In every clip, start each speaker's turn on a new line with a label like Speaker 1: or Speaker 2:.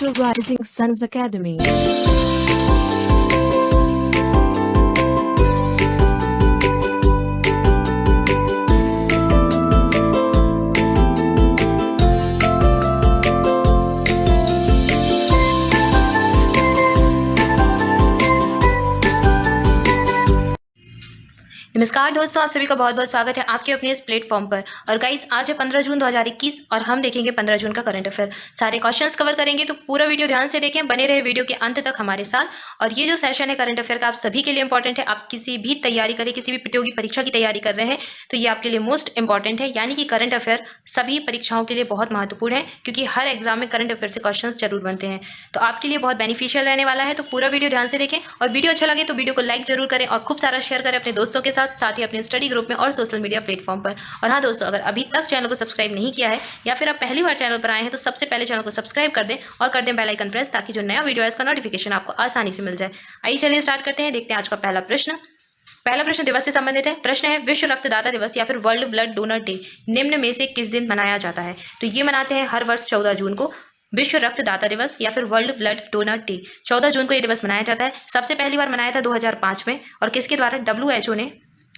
Speaker 1: to Rising Suns Academy.
Speaker 2: नमस्कार दोस्तों, आप सभी का बहुत बहुत स्वागत है आपके अपने इस प्लेटफॉर्म पर। और गाइस, आज है 15 जून 2021 और हम देखेंगे 15 जून का करंट अफेयर। सारे क्वेश्चंस कवर करेंगे, तो पूरा वीडियो ध्यान से देखें, बने रहे वीडियो के अंत तक हमारे साथ। और ये जो सेशन है करंट अफेयर का, आप सभी के लिए इंपॉर्टेंट है। आप किसी भी तैयारी करें, किसी भी प्रतियोगी परीक्षा की तैयारी कर रहे हैं, तो ये आपके लिए मोस्ट इंपॉर्टेंट है। यानी कि करंट अफेयर सभी परीक्षाओं के लिए बहुत महत्वपूर्ण है, क्योंकि हर एग्जाम में करंट अफेयर से क्वेश्चन जरूर बनते हैं। तो आपके लिए बहुत बेनिफिशियल रहने वाला है। तो पूरा वीडियो ध्यान से देखें, और वीडियो अच्छा लगे तो वीडियो को लाइक जरूर करें और खूब सारा शेयर करें अपने दोस्तों के साथ ही अपने स्टडी ग्रुप में और सोशल मीडिया प्लेटफॉर्म पर। और हाँ दोस्तों, अगर अभी तक चैनल को सब्सक्राइब नहीं किया है या फिर आप पहली बार चैनल पर आए हैं, तो सबसे पहले चैनल को सब्सक्राइब कर दें और कर दें बेल आइकन प्रेस, ताकि जो नया वीडियो है इसका नोटिफिकेशन आपको आसानी से मिल जाए। आइए चलिए स्टार्ट करते हैं। देखते हैं आज का पहला प्रश्न दिवस से संबंधित है। प्रश्न है, विश्व रक्तदाता दिवस या फिर वर्ल्ड ब्लड डोनर डे निम्न में से किस दिन मनाया जाता है? तो ये मनाते हैं हर वर्ष 14 जून को। विश्व रक्तदाता दिवस या फिर वर्ल्ड ब्लड डोनर डे 14 जून को ये दिवस मनाया जाता है। सबसे पहली बार मनाया था 2005 में, और किसके द्वारा? WHO ने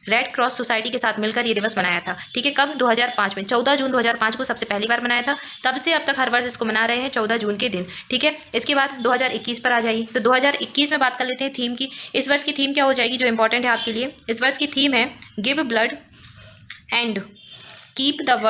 Speaker 2: रेड क्रॉस सोसाइटी के साथ मिलकर ये दिवस मनाया था। ठीक है, कब? 2005 में, 14 जून 2005 को सबसे पहली बार मनाया था। तब से अब तक हर वर्ष इसको मना रहे हैं 14 जून के दिन। ठीक है, इसके बाद 2021 पर आ जाइए। तो 2021 में बात कर लेते हैं थीम की। इस वर्ष की थीम क्या हो जाएगी, जो इंपॉर्टेंट है आपके लिए? इस वर्ष की थीम है give blood and keep the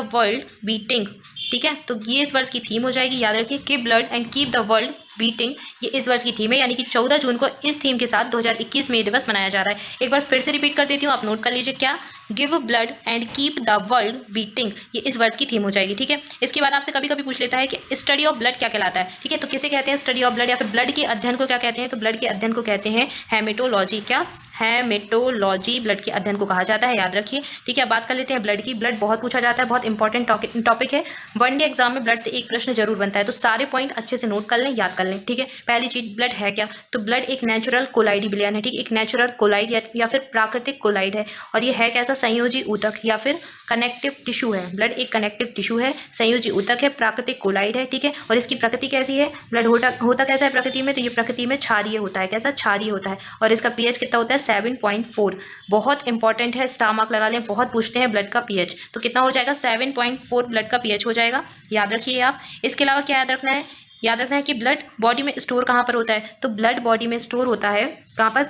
Speaker 2: world beating. ठीक है, तो ये इस वर्ष की थीम हो जाएगी, याद रखिए, keep blood and keep the world beating. ये इस वर्ष की थीम है, यानी कि 14 जून को इस थीम के साथ 2021 में ये दिवस मनाया जा रहा है। एक बार फिर से रिपीट कर देती हूँ, आप नोट कर लीजिए। क्या? Give blood and keep the world beating, ये इस वर्ष की थीम हो जाएगी। ठीक है, इसके बाद आपसे कभी कभी पूछ लेता है कि स्टडी ऑफ ब्लड क्या कहलाता है? ठीक है, तो किसे कहते हैं स्टडी ऑफ ब्लड, या फिर ब्लड के अध्ययन को क्या कहते हैं? तो ब्लड के अध्ययन को कहते हैं हेमेटोलॉजी। क्या? हेमेटोलॉजी ब्लड के अध्ययन को कहा जाता है, याद रखिए। ठीक है, बात कर लेते हैं ब्लड की। ब्लड बहुत पूछा जाता है, बहुत इंपॉर्टेंट टॉपिक है। वनडे एग्जाम में ब्लड से एक प्रश्न जरूर बनता है, तो सारे पॉइंट अच्छे से नोट कर लें, याद कर लें। ठीक है, पहली चीज, ब्लड है क्या? तो ब्लड एक नेचुरल कोलाइड विलयन है। ठीक, एक नेचुरल कोलाइड या फिर प्राकृतिक कोलाइड है। और ये है कैसा? संयोजी ऊतक या फिर कनेक्टिव टिश्यू है। ब्लड एक कनेक्टिव टिश्यू है, संयोजी ऊतक है, प्राकृतिक कोलाइड है। ठीक है, और इसकी प्रकृति कैसी है? ब्लड होता कैसा है प्रकृति में? तो ये प्रकृति में क्षारीय होता है। कैसा? क्षारीय होता है। और इसका पीएच कितना होता है? 7.4। बहुत इंपॉर्टेंट है, स्टार मार्क लगा लें, बहुत पूछते हैं ब्लड का पीएच। तो कितना हो जाएगा? 7.4 ब्लड का पीएच हो जाएगा, याद रखिए आप। इसके अलावा क्या याद रखना है? याद रखना है कि ब्लड बॉडी में स्टोर कहाँ पर होता है? तो ब्लड बॉडी में स्टोर होता है कहाँ पर?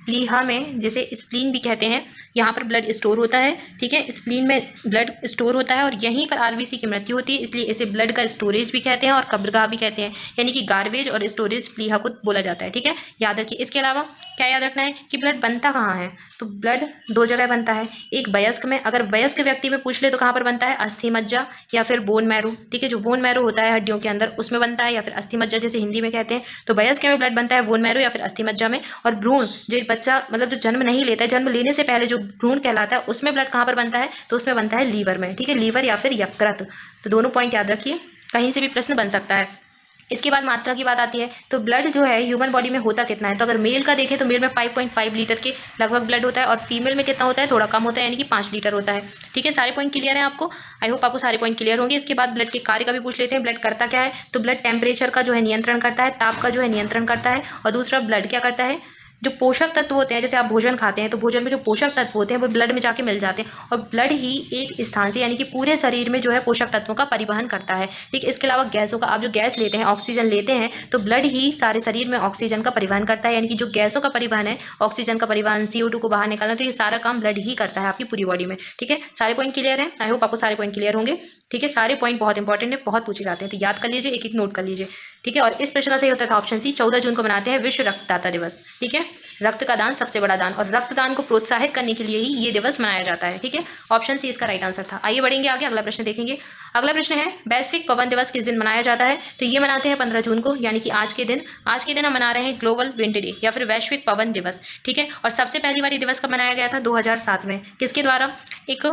Speaker 2: प्लीहा में, जिसे स्प्लीन भी कहते हैं, यहाँ पर ब्लड स्टोर होता है। ठीक है, स्प्लीन में ब्लड स्टोर होता है और यहीं पर आरबीसी की मृत्यु होती है, इसलिए इसे ब्लड का स्टोरेज भी कहते हैं और कब्रगाह भी कहते हैं। यानी कि गार्बेज और स्टोरेज प्लीहा को बोला जाता है। ठीक है, याद रखिए। इसके अलावा क्या याद रखना है कि ब्लड बनता कहाँ है? तो ब्लड दो जगह बनता है। एक वयस्क में, अगर वयस्क व्यक्ति में पूछ ले तो कहाँ पर बनता है? अस्थि मज्जा या फिर बोन मैरो। ठीक है, जो बोन मैरो होता है हड्डियों के अंदर, उसमें बनता है, या फिर अस्थि मज्जा जैसे हिंदी में कहते हैं। तो वयस्क में ब्लड बनता है बोन मैरो या फिर अस्थि मज्जा में। और भ्रूण, जो बच्चा मतलब जो जन्म नहीं लेता है, जन्म लेने से पहले जो भ्रूण कहलाता है, उसमें ब्लड कहाँ पर बनता है? तो उसमें बनता है लीवर में। ठीक है, लीवर या फिर यकृत। तो दोनों पॉइंट याद रखिए, कहीं से भी प्रश्न बन सकता है। इसके बाद मात्रा की बात आती है। तो ब्लड जो है ह्यूमन बॉडी में होता कितना है? तो अगर मेल का देखें तो मेल में 5.5 लीटर के लगभग ब्लड होता है, और फीमेल में कितना होता है? थोड़ा कम होता है, यानी कि 5 लीटर होता है। ठीक है, सारे पॉइंट क्लियर है आपको? आई होप आपको सारे पॉइंट क्लियर होंगे। इसके बाद ब्लड के कार्य का भी पूछ लेते हैं। ब्लड करता क्या है? तो ब्लड टेम्परेचर का जो है नियंत्रण करता है, ताप का जो है नियंत्रण करता है। और दूसरा, ब्लड क्या करता है? जो पोषक तत्व होते हैं, जैसे आप भोजन खाते हैं तो भोजन में जो पोषक तत्व होते हैं वो ब्लड में जाके मिल जाते हैं, और ब्लड ही एक स्थान से, यानी कि पूरे शरीर में जो है पोषक तत्वों का परिवहन करता है। ठीक, इसके अलावा गैसों का, आप जो गैस लेते हैं, ऑक्सीजन लेते हैं, तो ब्लड ही सारे शरीर में ऑक्सीजन का परिवहन करता है। यानी कि जो गैसों का परिवहन है, ऑक्सीजन का परिवहन, CO2 को बाहर निकालना, तो ये सारा काम ब्लड ही करता है आपकी पूरी बॉडी में। ठीक है, सारे पॉइंट क्लियर है? आई होप आपको सारे पॉइंट क्लियर होंगे। ठीक है, सारे पॉइंट बहुत इंपॉर्टेंट है, बहुत पूछे जाते हैं, तो याद कर लीजिए, एक एक नोट कर लीजिए। ठीक है, और इस प्रश्न का सही होता था ऑप्शन सी, 14 जून को मनाते हैं विश्व रक्तदाता दिवस। ठीक है, रक्त का दान सबसे बड़ा दान, और रक्तदान को प्रोत्साहित करने के लिए ही ये दिवस मनाया जाता है। ठीक है, ऑप्शन सी इसका राइट आंसर था। आइए बढ़ेंगे आगे, अगला प्रश्न देखेंगे। अगला प्रश्न है, वैश्विक पवन दिवस किस दिन मनाया जाता है? तो ये मनाते हैं 15 जून को, यानी कि आज के दिन हम मना रहे हैं ग्लोबल विंड डे या फिर वैश्विक पवन दिवस। ठीक है, और सबसे पहली बार ये दिवस कब मनाया गया था? 2007 में। किसके द्वारा? एक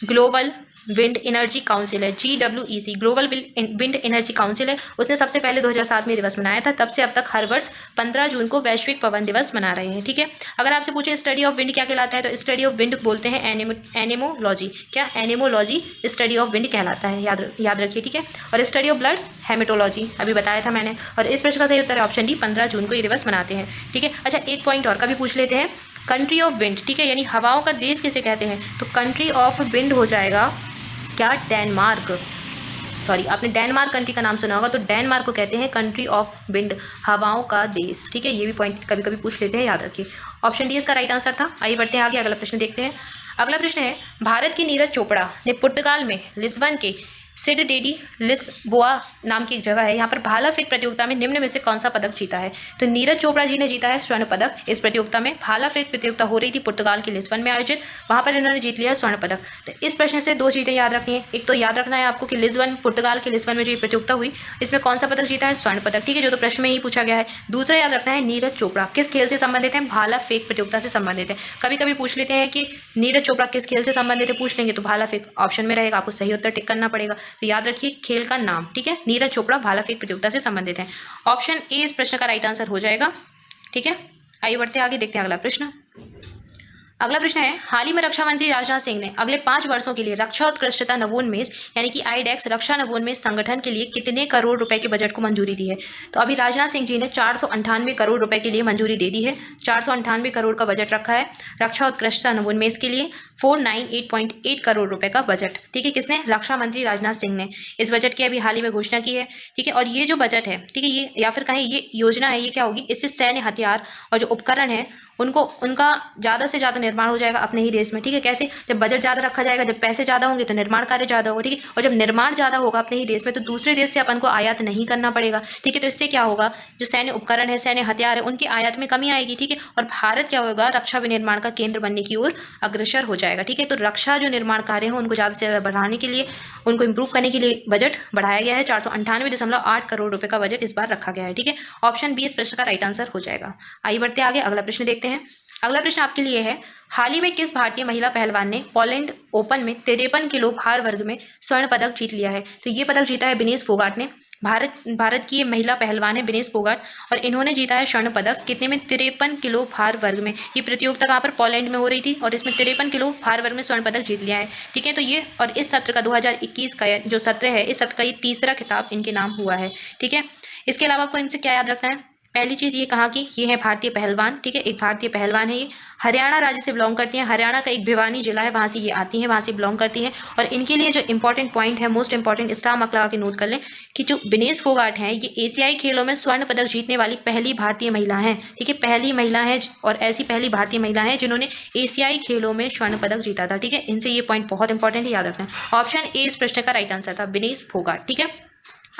Speaker 2: ग्लोबल विंड एनर्जी काउंसिल है, GWEC, global wind energy council है, उसने सबसे पहले 2007 में दिवस मनाया था। तब से अब तक हर वर्ष 15 जून को वैश्विक पवन दिवस मना रहे हैं। ठीक है, अगर आपसे पूछे स्टडी ऑफ विंड क्या कहलाता है, तो स्टडी ऑफ विंड बोलते हैं एनेमोलॉजी। क्या? एनेमोलॉजी स्टडी ऑफ विंड कहलाता है, याद रखिए। ठीक है, और स्टडी ऑफ ब्लड हेमेटोलॉजी, अभी बताया था मैंने। और इस प्रश्न का सही उत्तर है ऑप्शन डी, 15 जून को ये दिवस मनाते हैं। ठीक है, अच्छा एक पॉइंट और का भी पूछ लेते हैं, कंट्री ऑफ विंड, ठीक है, यानी हवाओं का देश किसे कहते हैं, तो कंट्री ऑफ विंड हो जाएगा क्या? डेनमार्क। सॉरी, आपने डेनमार्क कंट्री का नाम सुना होगा, तो डेनमार्क को कहते हैं कंट्री ऑफ विंड, हवाओं का देश। ठीक है, ये भी पॉइंट कभी कभी पूछ लेते हैं, याद रखिए। ऑप्शन डी इसका राइट आंसर था। आइए बढ़ते हैं आगे, अगला प्रश्न देखते हैं। अगला प्रश्न है, भारत की नीरज चोपड़ा ने पुर्तगाल में लिस्बन के सिडडेडी लिस्बोआ नाम की एक जगह है, यहाँ पर भाला फेंक प्रतियोगिता में निम्न में से कौन सा पदक जीता है, तो नीरज चोपड़ा जी ने जीता है स्वर्ण पदक। इस प्रतियोगिता में भाला फेंक प्रतियोगिता हो रही थी पुर्तगाल के लिस्बन में आयोजित, वहां पर इन्होंने जीत लिया स्वर्ण पदक। तो इस प्रश्न से दो चीजें याद रखनी है, एक तो याद रखना है आपको कि लिस्बन, पुर्तगाल के लिस्बन में जो प्रतियोगिता हुई इसमें कौन सा पदक जीता है, स्वर्ण पदक। ठीक है, जो तो प्रश्न में ही पूछा गया है। दूसरा याद रखना है नीरज चोपड़ा किस खेल से संबंधित है, भाला फेंक प्रतियोगिता से संबंधित है। कभी कभी पूछ लेते हैं कि नीरज चोपड़ा किस खेल से संबंधित है, पूछ लेंगे तो भाला फेंक ऑप्शन में रहेगा, आपको सही उत्तर टिक करना पड़ेगा। तो याद रखिए खेल का नाम। ठीक है, नीरज चोपड़ा भाला फेंक प्रतियोगिता से संबंधित है। ऑप्शन ए इस प्रश्न का राइट आंसर हो जाएगा। ठीक है, आइए बढ़ते आगे, देखते हैं अगला प्रश्न। अगला प्रश्न है, हाल ही में रक्षा मंत्री राजनाथ सिंह ने अगले 5 वर्षों के लिए रक्षा उत्कृष्टता नवोन्मेष यानी कि आईडेक्स रक्षा नवोन्मेष संगठन के लिए कितने करोड़ रुपए के बजट को मंजूरी दी है, तो अभी राजनाथ सिंह जी ने 498 करोड़ रुपए के लिए मंजूरी दे दी है। 498 करोड़ का बजट रखा है रक्षा उत्कृष्टता नवोन्मेष के लिए, 498.8 करोड़ रुपए का बजट। ठीक है, किसने? रक्षा मंत्री राजनाथ सिंह ने इस बजट की अभी हाल ही में घोषणा की है। ठीक है, और ये जो बजट है, ठीक है, ये या फिर कहें ये योजना है, ये क्या होगी, इससे सैन्य हथियार और जो उपकरण है उनका ज्यादा से ज्यादा निर्माण हो जाएगा अपने ही देश में। ठीक है, कैसे? जब बजट ज्यादा रखा जाएगा, जब पैसे ज्यादा होंगे तो निर्माण कार्य ज्यादा होगा। ठीक है, और जब निर्माण ज्यादा होगा अपने ही देश में तो दूसरे देश से अपन को आयात नहीं करना पड़ेगा। ठीक है, तो इससे क्या होगा, जो सैन्य उपकरण है, सैन्य हथियार है, उनकी आयात में कमी आएगी। ठीक है, और भारत क्या होगा, रक्षा विनिर्माण का केंद्र बनने की ओर अग्रसर हो जाएगा। ठीक है, तो रक्षा जो निर्माण कार्य है उनको ज्यादा से ज्यादा बढ़ाने के लिए, उनको इंप्रूव करने के लिए बजट बढ़ाया गया है। 498.8 करोड़ रुपए का बजट इस बार रखा गया है। ठीक है, ऑप्शन बी इस प्रश्न का राइट आंसर हो जाएगा। आइए बढ़ते आगे, अगला प्रश्न देखते हैं। अगला प्रश्न आपके लिए है, हाल ही में किस भारतीय महिला पहलवान ने पोलैंड ओपन में 53 किलो भार वर्ग में स्वर्ण पदक जीत लिया है, तो ये पदक जीता है विनेश फोगाट ने। भारत की ये महिला पहलवान है विनेश फोगाट, और इन्होंने जीता है स्वर्ण पदक कितने में, 53 किलो भार वर्ग में। ये प्रतियोगिता कहाँ पर, पोलैंड में हो रही थी, और इसमें 53 किलो भार वर्ग में स्वर्ण पदक जीत लिया है। ठीक है, तो ये और इस सत्र का 2021 का जो सत्र है, इस सत्र का ये तीसरा खिताब इनके नाम हुआ है। ठीक है, इसके अलावा आपको इनसे क्या याद रखना है, पहली चीज ये कहा कि ये है भारतीय पहलवान। ठीक है, एक भारतीय पहलवान है, ये हरियाणा राज्य से बिलोंग करती हैं, हरियाणा का एक भिवानी जिला है, वहां से ये आती हैं, वहां से बिलोंग करती हैं। और इनके लिए जो इंपॉर्टेंट पॉइंट है, मोस्ट इंपॉर्टेंट स्टार मार्क लगा के नोट कर लें कि जो विनेश फोगाट हैं, ये एशियाई खेलों में स्वर्ण पदक जीतने वाली पहली भारतीय महिला है। ठीक है, पहली महिला है, और ऐसी पहली भारतीय महिला है जिन्होंने एशियाई खेलों में स्वर्ण पदक जीता था। ठीक है, इनसे ये पॉइंट बहुत इंपॉर्टेंट है, याद रखना है। ऑप्शन ए इस प्रश्न का राइट आंसर था, विनेश फोगाट। ठीक है,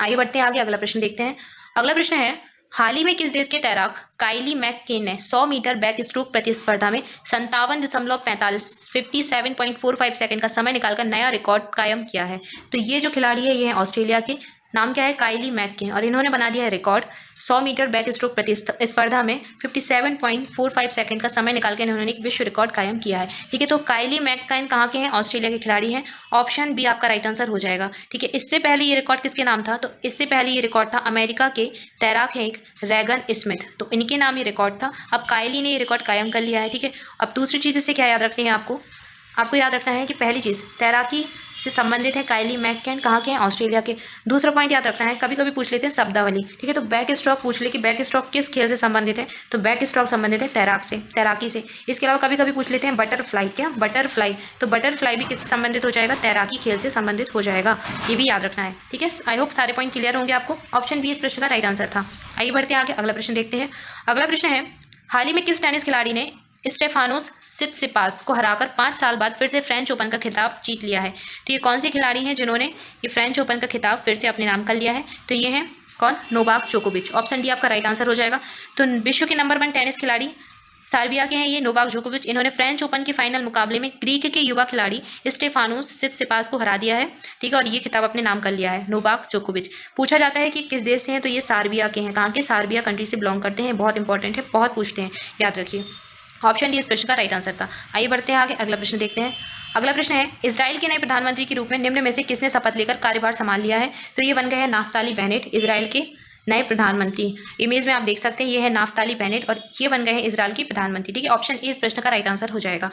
Speaker 2: आगे बढ़ते हैं आगे, अगला प्रश्न देखते हैं। अगला प्रश्न है, हाल ही में किस देश के तैराक काइली मैककेन ने 100 मीटर बैक स्ट्रोक प्रतिस्पर्धा में 57.45 सेकंड का समय निकालकर नया रिकॉर्ड कायम किया है, तो ये जो खिलाड़ी है ये है ऑस्ट्रेलिया के, नाम क्या है, काइली मैककेन, और इन्होंने बना दिया है रिकॉर्ड 100 मीटर बैक स्ट्रोक प्रतिस्पर्धा में 57.45 सेकंड का समय निकाल के इन्होंने एक विश्व रिकॉर्ड कायम किया है। ठीक है, तो काइली मैककेन कहाँ के हैं, ऑस्ट्रेलिया के खिलाड़ी हैं। ऑप्शन बी आपका राइट आंसर हो जाएगा। ठीक है, इससे पहले ये रिकॉर्ड किसके नाम था, तो इससे पहले ये रिकॉर्ड था अमेरिका के तैराक है एक रैगन स्मिथ, तो इनके नाम ये रिकॉर्ड था। अब काइली ने ये रिकॉर्ड कायम कर लिया है। ठीक है, अब दूसरी चीज इससे क्या याद रखनी है, आपको याद रखना है कि पहली चीज तैराकी से संबंधित है काइली मैककेन, कहाँ के हैं, ऑस्ट्रेलिया के। दूसरा पॉइंट याद रखना है, कभी कभी पूछ लेते हैं शब्दावली। ठीक है, तो बैक स्ट्रोक पूछ ले कि बैक स्ट्रोक किस खेल से संबंधित है, तो बैक स्ट्रोक संबंधित है तैराकी से। इसके अलावा कभी कभी पूछ लेते हैं बटरफ्लाई, क्या बटरफ्लाई, तो बटरफ्लाई भी किससे संबंधित हो जाएगा, तैराकी खेल से संबंधित हो जाएगा, ये भी याद रखना है। ठीक है, आई होप सारे पॉइंट क्लियर होंगे आपको। ऑप्शन बी इस प्रश्न का राइट आंसर था। आइए बढ़ते हैं आगे, अगला प्रश्न देखते हैं। अगला प्रश्न है, हाल ही में किस टेनिस खिलाड़ी ने स्टेफानोस सित्सिपास को हराकर 5 साल बाद फिर से फ्रेंच ओपन का खिताब जीत लिया है, तो ये कौन से खिलाड़ी हैं जिन्होंने ये फ्रेंच ओपन का खिताब फिर से अपने नाम कर लिया है, तो ये हैं कौन, नोवाक जोकोविच। ऑप्शन डी आपका राइट आंसर हो जाएगा। तो विश्व के नंबर 1 टेनिस खिलाड़ी सर्बिया के हैं ये नोवाक जोकोविच, इन्होंने फ्रेंच ओपन के फाइनल मुकाबले में ग्रीक के युवा खिलाड़ी स्टेफानोस सित्सिपास को हरा दिया है। ठीक है, और ये खिताब अपने नाम कर लिया है, नोवाक जोकोविच। पूछा जाता है कि किस देश से हैं, तो ये सर्बिया के हैं, कहाँ के, सर्बिया कंट्री से बिलोंग करते हैं, बहुत इंपॉर्टेंट है, बहुत पूछते हैं, याद रखिए। ऑप्शन डी इस प्रश्न का राइट आंसर था। आइए बढ़ते हैं आगे, अगला प्रश्न देखते हैं। अगला प्रश्न है, इजराइल के नए प्रधानमंत्री के रूप में निम्न में से किसने शपथ लेकर कार्यभार संभाल लिया है? तो ये बन गए हैं नाफ्ताली बेनेट, इजराइल के नए प्रधानमंत्री। इमेज में आप देख सकते हैं ये है नाफ्ताली बेनेट और ये बन गए हैं इजराइल के प्रधानमंत्री। ठीक है, ऑप्शन ए इस प्रश्न का राइट आंसर हो जाएगा।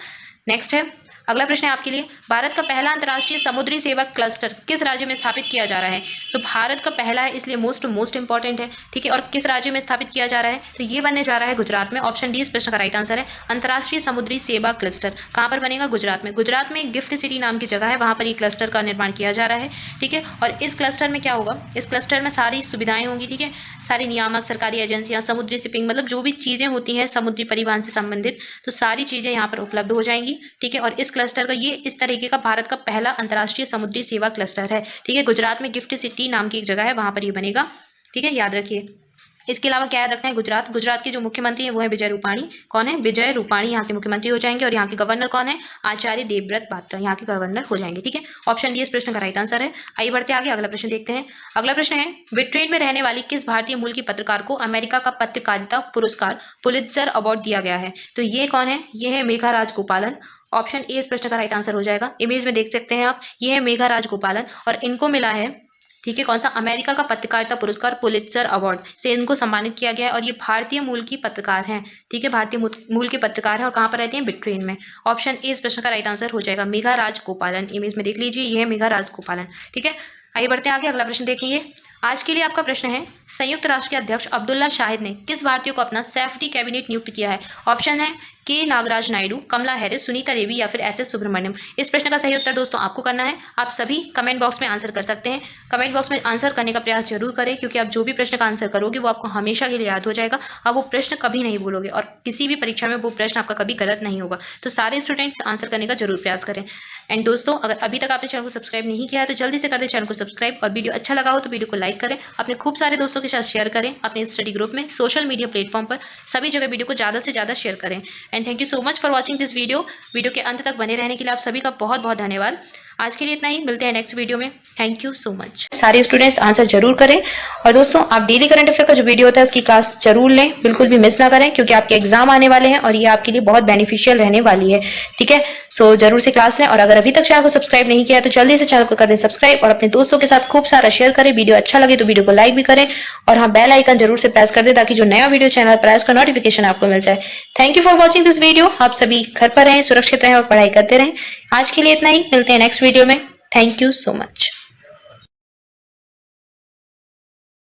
Speaker 2: नेक्स्ट है, अगला प्रश्न है आपके लिए, भारत का पहला अंतर्राष्ट्रीय समुद्री सेवा क्लस्टर किस राज्य में स्थापित किया जा रहा है? तो भारत का पहला है इसलिए मोस्ट इंपॉर्टेंट है। ठीक है, और किस राज्य में स्थापित किया जा रहा है? तो ये बनने जा रहा है गुजरात में। ऑप्शन डी इस प्रश्न का राइट आंसर है। अंतर्राष्ट्रीय समुद्री सेवा क्लस्टर कहाँ पर बनेगा? गुजरात में। गुजरात में गिफ्ट सिटी नाम की जगह है, वहां पर ये क्लस्टर का निर्माण किया जा रहा है। ठीक है, और इस क्लस्टर में क्या होगा? इस क्लस्टर में सारी सुविधाएं होंगी। ठीक है, सारी नियामक सरकारी एजेंसियां, समुद्री शिपिंग, मतलब जो भी चीजें होती हैं समुद्री परिवहन से संबंधित, तो सारी चीजें यहाँ पर उपलब्ध हो जाएंगी। ठीक है, और इस क्लस्टर का ये इस तरीके का भारत का पहला अंतर्राष्ट्रीय समुद्री सेवा क्लस्टर है। ठीक है, गुजरात में गिफ्ट सिटी नाम की एक जगह है, वहां पर ये बनेगा। ठीक है, याद रखिए। इसके अलावा क्या याद रखना है? गुजरात के जो मुख्यमंत्री हैं वो है विजय रूपाणी। कौन है? विजय रूपाणी यहाँ के मुख्यमंत्री हो जाएंगे। और यहाँ के गवर्नर कौन है? आचार्य देवव्रत पात्रा यहाँ के गवर्नर हो जाएंगे। ठीक है, ऑप्शन डी इस प्रश्न का राइट आंसर है। आइए बढ़ते आगे, अगला प्रश्न देखते हैं। अगला प्रश्न है, ब्रिटेन में रहने वाली किस भारतीय मूल की पत्रकार को अमेरिका का पत्रकारिता पुरस्कार पुलित्जर अवार्ड दिया गया है? तो ये कौन है? ये है मेघा राजगोपालन। ऑप्शन ए इस प्रश्न का राइट आंसर हो जाएगा। इमेज में देख सकते हैं आप, ये है मेघा राजगोपालन और इनको मिला है, ठीक है, कौन सा? अमेरिका का पत्रकारिता पुरस्कार पुलित्जर अवार्ड से इनको सम्मानित किया गया है। और ये भारतीय मूल की पत्रकार हैं। ठीक है, भारतीय मूल के पत्रकार हैं और कहाँ पर रहती हैं? ब्रिटेन में। ऑप्शन ए इस प्रश्न का राइट आंसर हो जाएगा, मेघा राजगोपालन। इमेज में देख लीजिए, ये है मेघा राजगोपालन। ठीक है, आइए बढ़ते हैं आगे, अगला प्रश्न देखेंगे। आज के लिए आपका प्रश्न है, संयुक्त राष्ट्र के अध्यक्ष अब्दुल्ला शाहिद ने किस भारतीय को अपना सेफ्टी कैबिनेट नियुक्त किया है? ऑप्शन है के नागराज नायडू, कमला हैरिस, सुनीता देवी या फिर एस एस सुब्रमण्यम। इस प्रश्न का सही उत्तर दोस्तों आपको करना है। आप सभी कमेंट बॉक्स में आंसर कर सकते हैं। कमेंट बॉक्स में आंसर करने का प्रयास जरूर करें, क्योंकि आप जो भी प्रश्न का आंसर करोगे वो आपको हमेशा के लिए याद हो जाएगा। आप वो प्रश्न कभी नहीं भूलोगे और किसी भी परीक्षा में वो प्रश्न आपका कभी गलत नहीं होगा। तो सारे स्टूडेंट्स आंसर करने का जरूर प्रयास करें। एंड दोस्तों, अगर अभी तक आपने चैनल को सब्सक्राइब नहीं किया है तो जल्दी से कर दे चैनल को सब्सक्राइब। और वीडियो अच्छा लगा हो तो वीडियो को लाइक करें, अपने खूब सारे दोस्तों के साथ शेयर करें, अपने स्टडी ग्रुप में, सोशल मीडिया प्लेटफॉर्म पर, सभी जगह वीडियो को ज़्यादा से ज़्यादा शेयर करें। And thank you so much for watching this video के अंत तक बने रहने के लिए आप सभी का बहुत बहुत धन्यवाद। आज के लिए इतना ही, मिलते हैं नेक्स्ट वीडियो में। Thank you so much. सारे स्टूडेंट्स आंसर जरूर करें। और दोस्तों, आप डेली करंट अफेयर का जो वीडियो होता है उसकी क्लास जरूर लें, बिल्कुल भी मिस ना करें, क्योंकि आपके एग्जाम आने वाले हैं और ये आपके लिए बहुत बेनिफिशियल रहने वाली है। ठीक है, सो जरूर से क्लास लें। और अगर अभी तक चैनल को सब्सक्राइब नहीं किया है तो जल्दी से चैनल को कर दें सब्सक्राइब और अपने दोस्तों के साथ खूब सारा शेयर करें। वीडियो अच्छा लगे तो वीडियो को लाइक भी करें और हाँ, बेल आइकन जरूर से प्रेस कर दें ताकि जो नया वीडियो चैनल पर है उसका नोटिफिकेशन आपको मिल जाए। Thank you for watching this video. आप सभी घर पर रहें, सुरक्षित रहें और पढ़ाई करते रहें। आज के लिए इतना ही, मिलते हैं नेक्स्ट वीडियो में। Thank you so much.